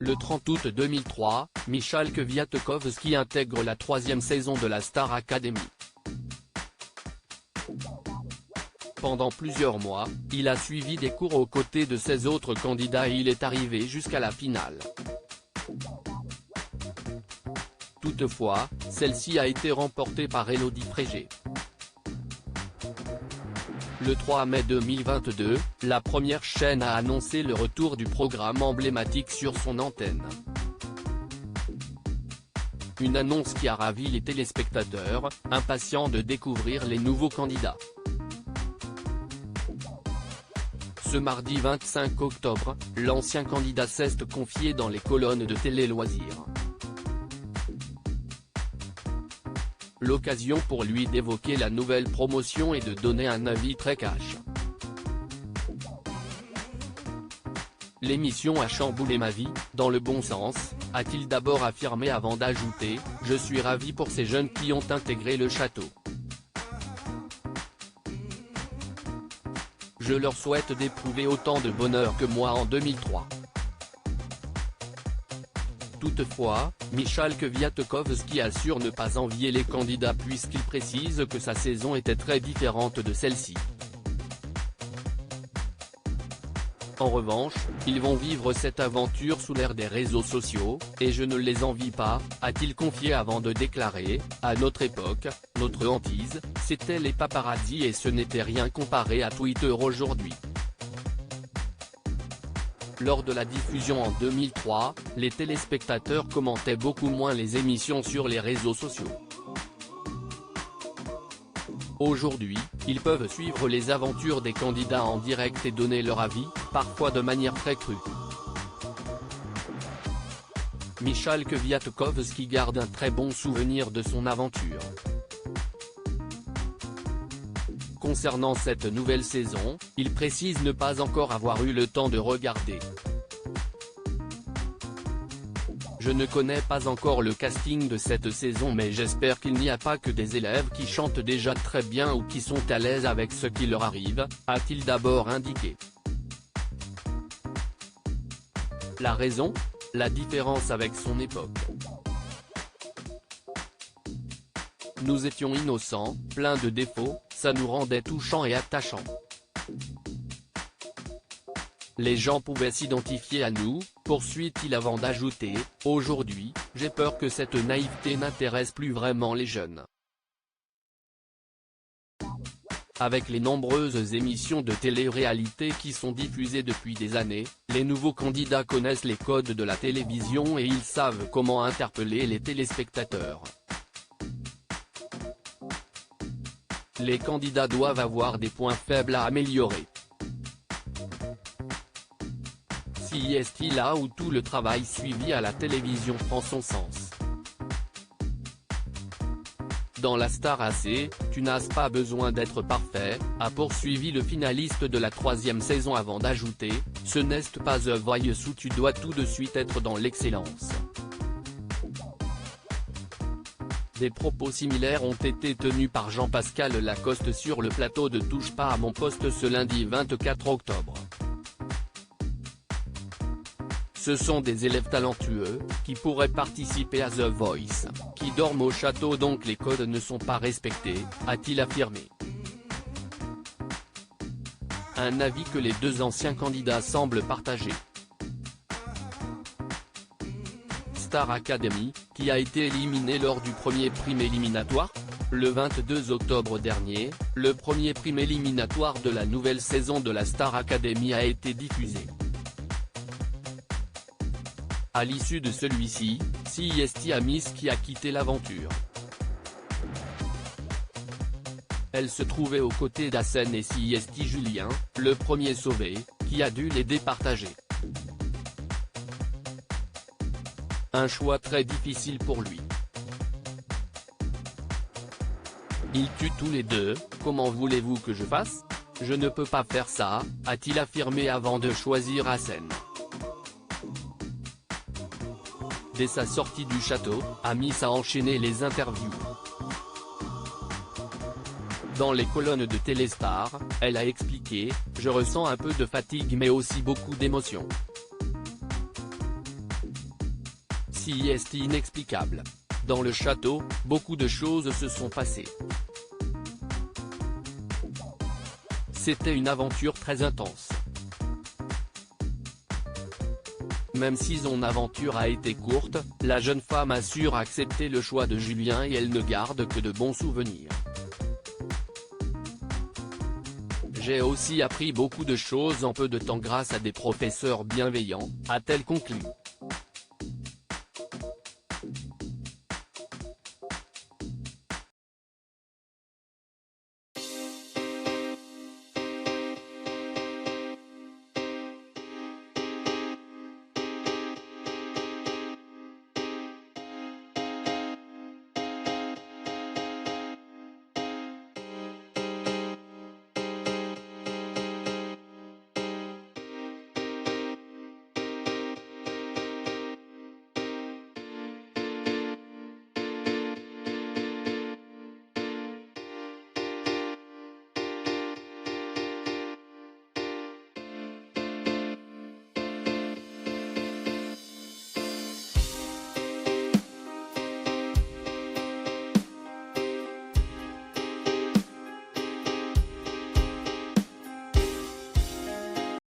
Le 30 août 2003, Michal Kwiatkowski intègre la 3e saison de la Star Academy. Pendant plusieurs mois, il a suivi des cours aux côtés de 16 autres candidats et il est arrivé jusqu'à la finale. Toutefois, celle-ci a été remportée par Élodie Frégé. Le 3 mai 2022, la première chaîne a annoncé le retour du programme emblématique sur son antenne. Une annonce qui a ravi les téléspectateurs, impatients de découvrir les nouveaux candidats. Ce mardi 25 octobre, l'ancien candidat s'est confié dans les colonnes de Télé Loisirs. L'occasion pour lui d'évoquer la nouvelle promotion et de donner un avis très cash. L'émission a chamboulé ma vie, dans le bon sens, a-t-il d'abord affirmé avant d'ajouter « Je suis ravi pour ces jeunes qui ont intégré le château. Je leur souhaite d'éprouver autant de bonheur que moi en 2003. » Toutefois, Michal Kwiatkowski assure ne pas envier les candidats puisqu'il précise que sa saison était très différente de celle-ci. En revanche, ils vont vivre cette aventure sous l'ère des réseaux sociaux, et je ne les envie pas, a-t-il confié avant de déclarer « À notre époque, notre hantise, c'était les paparazzis et ce n'était rien comparé à Twitter aujourd'hui. » Lors de la diffusion en 2003, les téléspectateurs commentaient beaucoup moins les émissions sur les réseaux sociaux. Aujourd'hui, ils peuvent suivre les aventures des candidats en direct et donner leur avis, parfois de manière très crue. Michal Kwiatkowski garde un très bon souvenir de son aventure. Concernant cette nouvelle saison, il précise ne pas encore avoir eu le temps de regarder. Je ne connais pas encore le casting de cette saison mais j'espère qu'il n'y a pas que des élèves qui chantent déjà très bien ou qui sont à l'aise avec ce qui leur arrive, a-t-il d'abord indiqué. La raison ? La différence avec son époque. Nous étions innocents, pleins de défauts, ça nous rendait touchants et attachants. Les gens pouvaient s'identifier à nous, poursuit-il avant d'ajouter, aujourd'hui, j'ai peur que cette naïveté n'intéresse plus vraiment les jeunes. Avec les nombreuses émissions de télé-réalité qui sont diffusées depuis des années, les nouveaux candidats connaissent les codes de la télévision et ils savent comment interpeller les téléspectateurs. Les candidats doivent avoir des points faibles à améliorer. Si est-il là où tout le travail suivi à la télévision prend son sens. Dans la Star AC, tu n'as pas besoin d'être parfait, a poursuivi le finaliste de la 3e saison avant d'ajouter, ce n'est pas The Voice où tu dois tout de suite être dans l'excellence. Des propos similaires ont été tenus par Jean-Pascal Lacoste sur le plateau de Touche pas à mon poste ce lundi 24 octobre. Ce sont des élèves talentueux, qui pourraient participer à The Voice, qui dorment au château donc les codes ne sont pas respectés, a-t-il affirmé. Un avis que les deux anciens candidats semblent partager. Star Academy, qui a été éliminé lors du premier prime éliminatoire. Le 22 octobre dernier, le premier prime éliminatoire de la nouvelle saison de la Star Academy a été diffusé. À l'issue de celui-ci, c'est Amis qui a quitté l'aventure. Elle se trouvait aux côtés d'Hassen et c'est Julien, le premier sauvé, qui a dû les départager. Un choix très difficile pour lui. Ils tuent tous les deux, comment voulez-vous que je fasse ? Je ne peux pas faire ça, a-t-il affirmé avant de choisir Hassen. Dès sa sortie du château, Amis a enchaîné les interviews. Dans les colonnes de Téléstar, elle a expliqué « Je ressens un peu de fatigue mais aussi beaucoup d'émotion. Si est inexplicable. Dans le château, beaucoup de choses se sont passées. C'était une aventure très intense. Même si son aventure a été courte, la jeune femme a su accepter le choix de Julien et elle ne garde que de bons souvenirs. J'ai aussi appris beaucoup de choses en peu de temps grâce à des professeurs bienveillants, a-t-elle conclu.